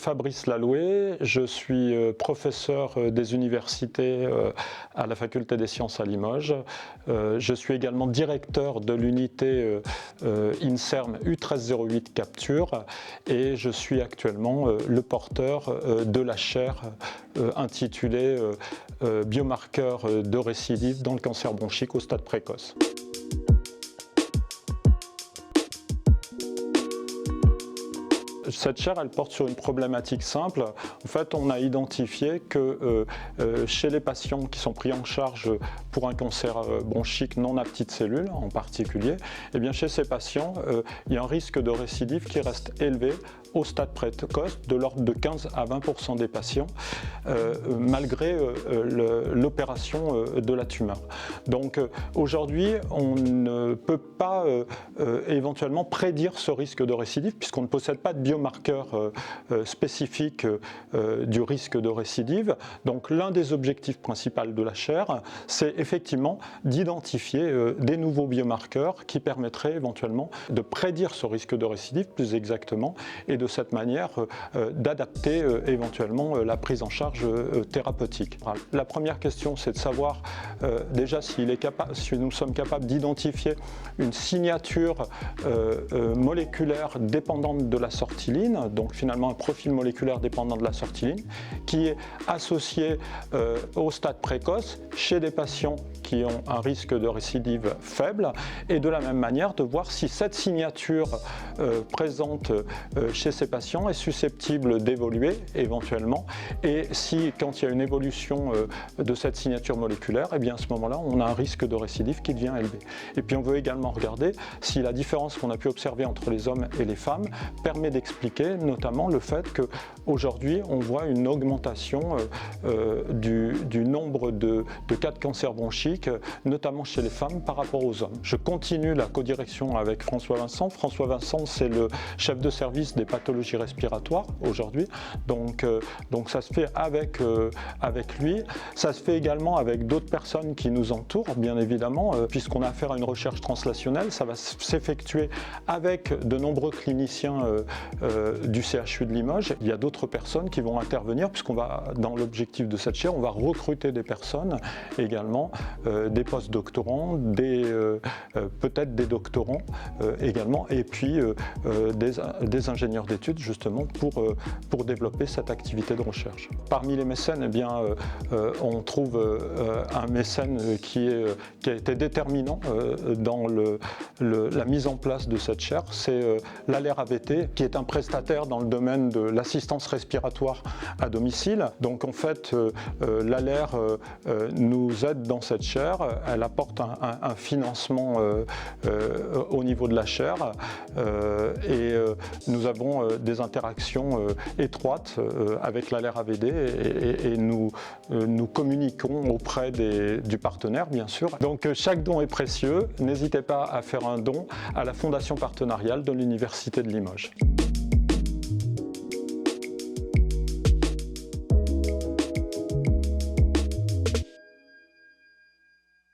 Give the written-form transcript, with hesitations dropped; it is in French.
Fabrice Laloué, je suis professeur des universités à la Faculté des Sciences à Limoges. Je suis également directeur de l'unité INSERM U1308 Capture et je suis actuellement le porteur de la chaire intitulée Biomarqueurs de récidive dans le cancer bronchique au stade précoce. Cette chaire, elle porte sur une problématique simple. En fait, on a identifié que chez les patients qui sont pris en charge pour un cancer bronchique non à petites cellules en particulier, eh bien chez ces patients, il y a un risque de récidive qui reste élevé au stade précoce, de l'ordre de 15 à 20% des patients, malgré l'opération de la tumeur. Donc aujourd'hui, on ne peut pas éventuellement prédire ce risque de récidive puisqu'on ne possède pas de biomarqueurs spécifiques du risque de récidive. Donc l'un des objectifs principaux de la chaire, c'est effectivement d'identifier des nouveaux biomarqueurs qui permettraient éventuellement de prédire ce risque de récidive plus exactement et de cette manière d'adapter éventuellement la prise en charge thérapeutique. La première question, c'est de savoir déjà si nous sommes capables d'identifier une signature moléculaire dépendante de la sortilline, donc finalement un profil moléculaire dépendant de la sortilline, qui est associé au stade précoce chez des patients qui ont un risque de récidive faible, et de la même manière de voir si cette signature présente chez ces patients est susceptible d'évoluer éventuellement, et si quand il y a une évolution de cette signature moléculaire, et bien à ce moment-là on a un risque de récidive qui devient élevé. Et puis on veut également regarder si la différence qu'on a pu observer entre les hommes et les femmes permet d'expliquer notamment le fait qu'aujourd'hui on voit une augmentation du nombre de cas de cancer bronchique, notamment chez les femmes par rapport aux hommes. Je continue la codirection avec François Vincent. François Vincent, c'est le chef de service des pathologies respiratoires aujourd'hui, donc ça se fait avec lui. Ça se fait également avec d'autres personnes qui nous entourent, bien évidemment, puisqu'on a affaire à une recherche translationnelle. Ça va s'effectuer avec de nombreux cliniciens du CHU de Limoges. Il y a d'autres personnes qui vont intervenir, puisqu'on va, dans l'objectif de cette chaire, on va recruter des personnes également, des post-doctorants, peut-être des doctorants également, et puis des ingénieurs d'études justement pour développer cette activité de recherche. Parmi les mécènes, eh bien, on trouve un mécène qui a été déterminant dans la mise en place de cette chaire, c'est l'ALER AVT, qui est un prestataire dans le domaine de l'assistance respiratoire à domicile. Donc en fait, l'ALER nous aide dans cette chaire, elle apporte un financement au niveau de la chaire et nous avons des interactions étroites avec l'ALER AVD et nous communiquons auprès du partenaire, bien sûr. Donc chaque don est précieux, n'hésitez pas à faire un don à la Fondation partenariale de l'Université de Limoges.